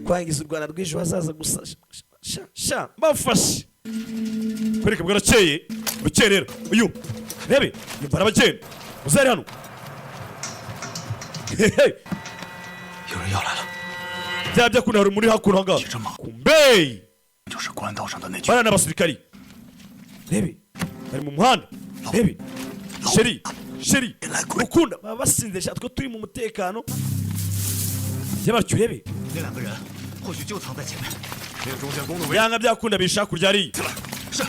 kwangiza u Rwanda rw'ejo hazaza gusa sha bafashe kwereka bwarakeye bukerera uyu rebe yumva abagenda uzari hano 有人要来了， byabya kuna hari muri hakuno hanga kumbe 就是官道上的那群。 bana n'abasirikari rebe bari mu muhanda rebe sheri ukunda baba basinze shatwe turi mu mutekano yabatyo rebe 那两个人或许就藏在前面，那个中线公路围。 yanga byakunda bisha kurya ari 是。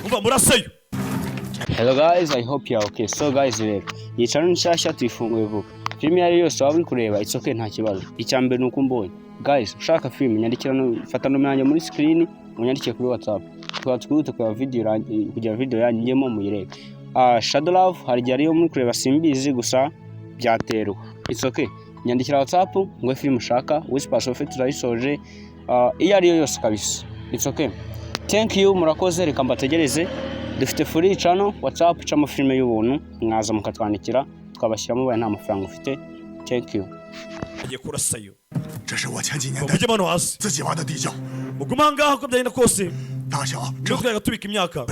umva muraseyo. Hello guys, I hope you are okay. So guys, rero iyi channel nshyashya tuyifunguye vuba. Filime yari yose waba uri kureba it's okay nta kibazo. Icyambere nuko mbonye. Guys, ushaka film nyandikira no fata no myanya muri screen unyandike kuri WhatsApp. Twatwite kwa video kugira video yanyemo muyireke. Shadow Love hari gihe ariyo muri kureba simbizi gusa byaterwa. It's okay. Nyandikira WhatsApp ngo film ushaka Whisper Sophie turayisoje iyo ariyo yose kabisa. It's okay. Thank you murakoze reka mbategereze. Dufite free channel WhatsApp cyangwa filime y'ubuntu mwaza mukatwandikira twabashyiramo baye nta mafaranga ufite. Thank you. Agiye kurasayo. 这是我前几年带自己挖的地窖。 muguma ngaho ko byagenda kose 大小 cyo twaga tubika imyaka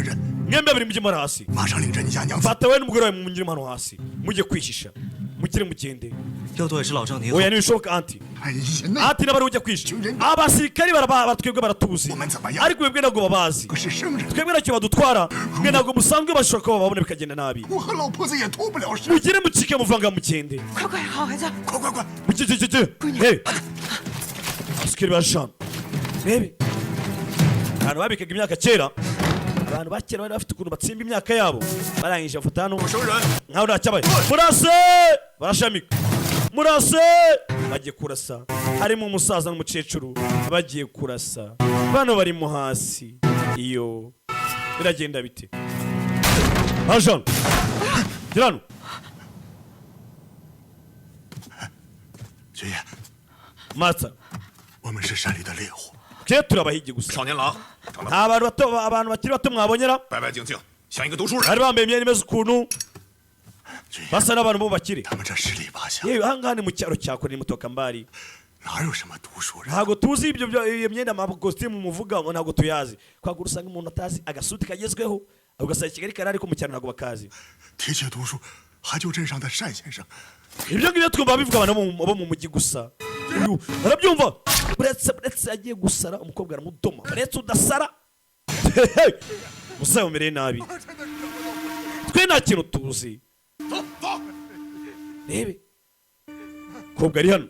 mwembe bari mujye mara hasi 马上领着你家娘子。 fata we n'umugore wawe munjire hano hasi mujye kwishisha mukire mugende 要多也是老郑您。 oya nibishoboka anti anti nabari ujya kwishisha abasirikari baratwebwe baratuzi ariko webwe ntabwo babazi twebwe nacyo badutwara mwe ntabwo musanzwe bashobora kuba babone bikagenda nabi 我和老婆子也脱不了身。 mugire mucike muvanga mukende 快快，好孩子， 快快快！ hey asikiri bashana rebe abantu babikaga imyaka kera abantu bakera bari bafite ukuntu batsimba imyaka yabo barangije bafata hano nkaho ntacyabaye murase barashamika murase bagiye kurasa harimo umusaza n'umukecuru bagiye kurasa bano bari mu hasi iyo biragenda bite Ajan Tirano 爵爷， Mata 我们是山里的猎户。 ke turabahigi gusa 少年郎， nta bantu bato abantu bakiri bato mwabonyera 白白净净，像一个读书人。 bari bambaye imyenda imeze ukuntu basa n'abantu bo bakire 他们这十里八乡， yewe ahangaha ni mu cyaro cya kure ni mutoka mbari 哪有什么读书人？ ntabwo tuzi iyo myenda amakositimu muvuga ngo ntabwo tuyazi kwagura usanga umuntu atazi agasuti kagezweho ugasanga Kigali kari ariko mu cyaro ntabwo bakazi 提起读书，还就镇上的单先生。 ibyo ngibyo twumva bivuga abantu bo mu mujyi gusa barabyumva uretse agiye gusara umukobwa aramudoma uretse udasara gusa umereye nabi twe nta kintu tuzi rebe kobwa ari hano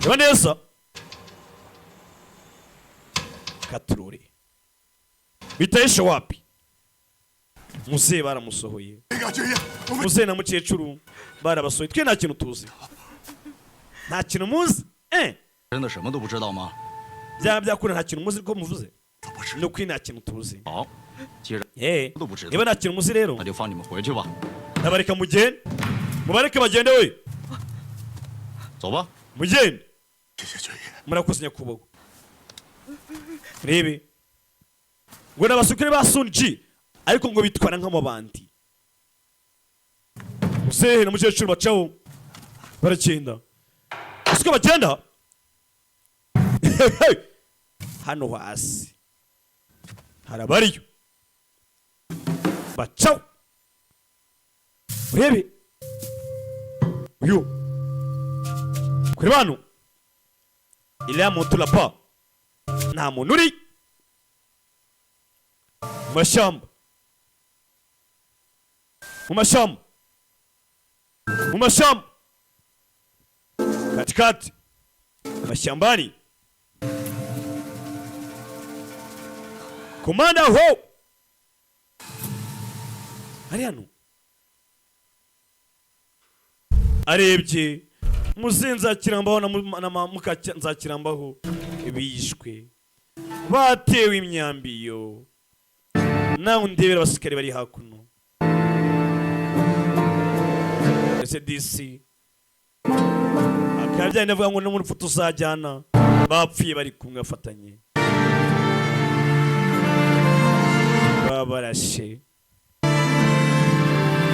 reba neza katurore bitayesha wapi muzehe baramusohoye muzehe na mukecuru barabasohoye twe nta kintu tuzi nta kintu muzi 真的什么都不知道吗？ byaba byakura nta kintu muzi ko muvuze ni ukuri nta kintu tuzi 好，既然 都 不知道， niba nta kintu muzi rero 那就放你们回去吧。 ndabareka mugende mubareke bagende we 走吧。 mugende 谢谢爵爷。 murakoze nyakubahwa rebe ngo n'abasirikare ba Sunji ariko ngo bitwara nk'amabandi muzehe na mukecuru bacaho baragenda uko bagenda hano hasi harabariyo bacaho urebe uyu kuri bano iriya moto lapa nta muntu uri mu mashyamba mu mashyamba mu mashyamba katikati mashyambani komanda ho ari hano arebye muze nzakirambaho na muka nzakirambaho bishwe batewe imyambiyo nawe ndebera abasirikare bari hakuno DC akaba byari ndavuga ngo no muri foto uzajyana bapfuye bari kumwe bafatanye babarashe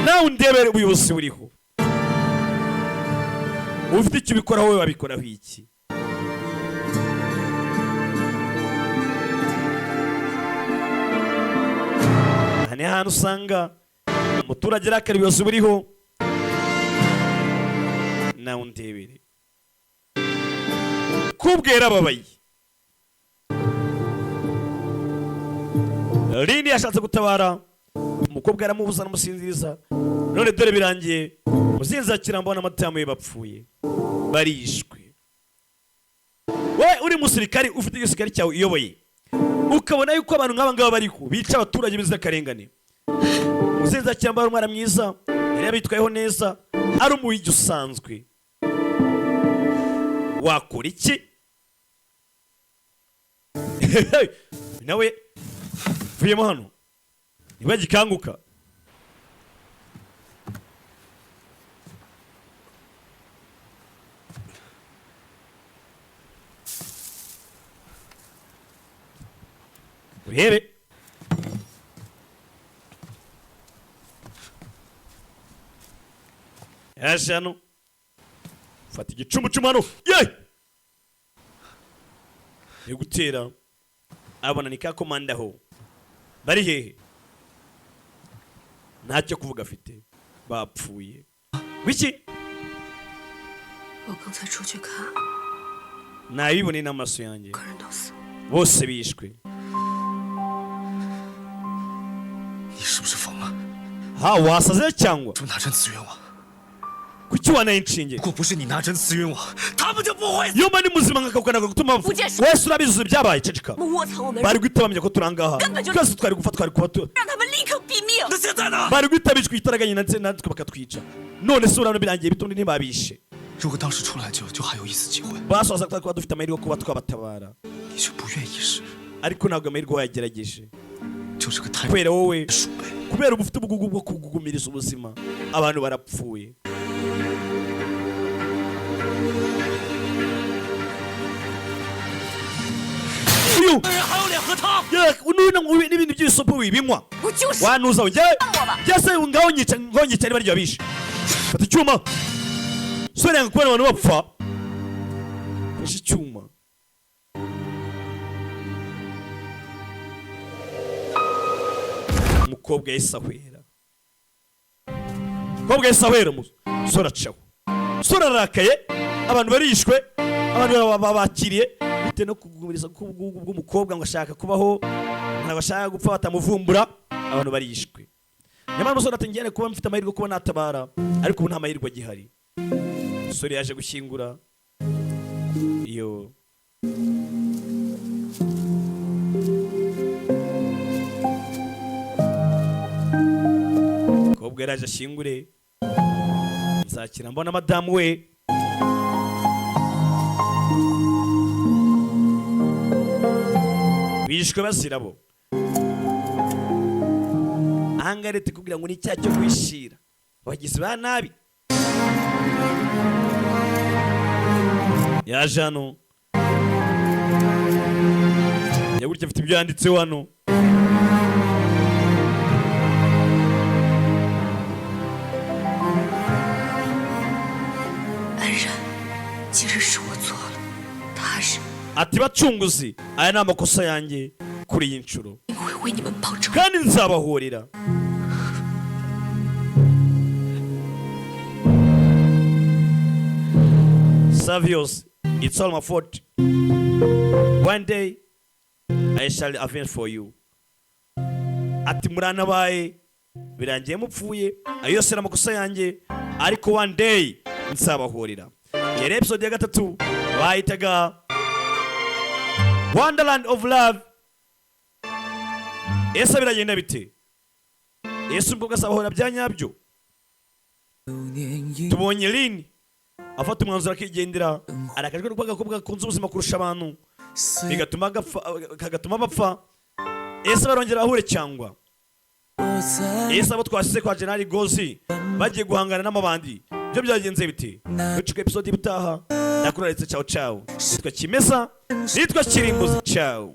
nawe ndebera ubuyobozi buriho ufite icyo ubikoraho wowe wabikoraho iki aha ni ahantu usanga umuturage arakara ubuyobozi buriho nawe undebere kubwera ababaye. Lini yashatse gutabara umukobwa aramubuza aramusinziriza, none dore birangiye muzinzi akira mbona amatamu ye bapfuye barishwe. We uri musirikari ufite igisirikari cyawe uyoboye ukabona yuko abantu nk'aba ngaba bariho bica abaturage b'inzirakarengane, muzinzi akira mbona umwana mwiza yari yabitwayeho neza ari umuhigi usanzwe, wakora iki? Nawe vuyemo hano ntibagikanguka. urebe yaje hano fata igicumucumu hano yo gutera abona ni ka komanda ho bari hehe ntacyo kuvuga afite bapfuye. Wiki 我刚才出去看， nabibone n'amaso yanjye 个人都死。 bose bishwe. 你是不是疯了？ ha wasaze cyangwa 就拿针刺冤枉， kuki wanaye inshinge? 如果不是你拿针刺冤枉，他们就不会。 iyo mba ni muzima nkakakugana gutuma wese urabizi byabaye ceceka 我们窝藏我们， bari guhita bamenya ko turangaha twese twari gufata twari kuba 让他们立刻毙命。 那现在呢？ bari guhita bicwa itaraganye natwe bakatwica, none se urabona birangiye bitundi ntibabishe. 如果当时出来就还有一丝机会， basoza kuba dufite amahirwe yo kuba twabatabara, 你却不愿意试， ariko ntabwo amahirwe wayagerageje 就是个太 kubera wowe 鼠辈。 kubera uba ufite ubugugu bwo kugumiriza ubuzima abantu barapfuye. uyu 还有脸喝汤？ n'ibindi by'ibisopo wibinywa 我就是 wanuza ujyawe byase ngaho nyica niba ryo bishe fata icyuma sore yanga kubona abantu bapfa fashe icyuma umukobwa yahise ahwera umukobwa yahise ahwera umusore acaho umusore ararakaye abantu barishwe abantu babakiriye bitewe no kugumiriza bw'umukobwa ngo ashaka kubaho ntabwo ashaka gupfa batamuvumbura abantu barishwe. nyamara umusore ati ngene kuba mfite amahirwe kuba natabara ariko ubu nta mahirwe agihari. umusore yaje gushyingura iyo umukobwa yaraje ashyingure nzakira mbona madamu we bishwe bazira bo. ahangaha leta ikubwira ngo ni icyaha cyo kwishira abagizi ba nabi. yaje hano yagutse afite ibyo yanditseho hano. ati bacunguzi aya ni amakosa yanjye kuri iyi nshuro kandi nzabahorera. Savios, it's all my fault. One day I shall avenge for you. Ati muranabaye birangiye mupfuye ayo yose n'amakosa yanjye ariko one day nzabahorera. Yari episode ya gatatu bayitaga Wonderland of Love. Ese biragenda bite? Ese umukobwa azabahora bya nyabyo? Tubonye Lini afata umwanzuro akigendera arakajwe no kwagakobwa kunze ubuzima kurusha abantu bigatuma bapfa. Ese barongera bahure cyangwa? Ese abo twasize kwa General Gozi bagiye guhangana n'amabandi byo byagenze bite? Ducika episode ibutaha nakuraretse ciao ciao. Nitwa Kimeza, nitwa Kirimbuzi ciao.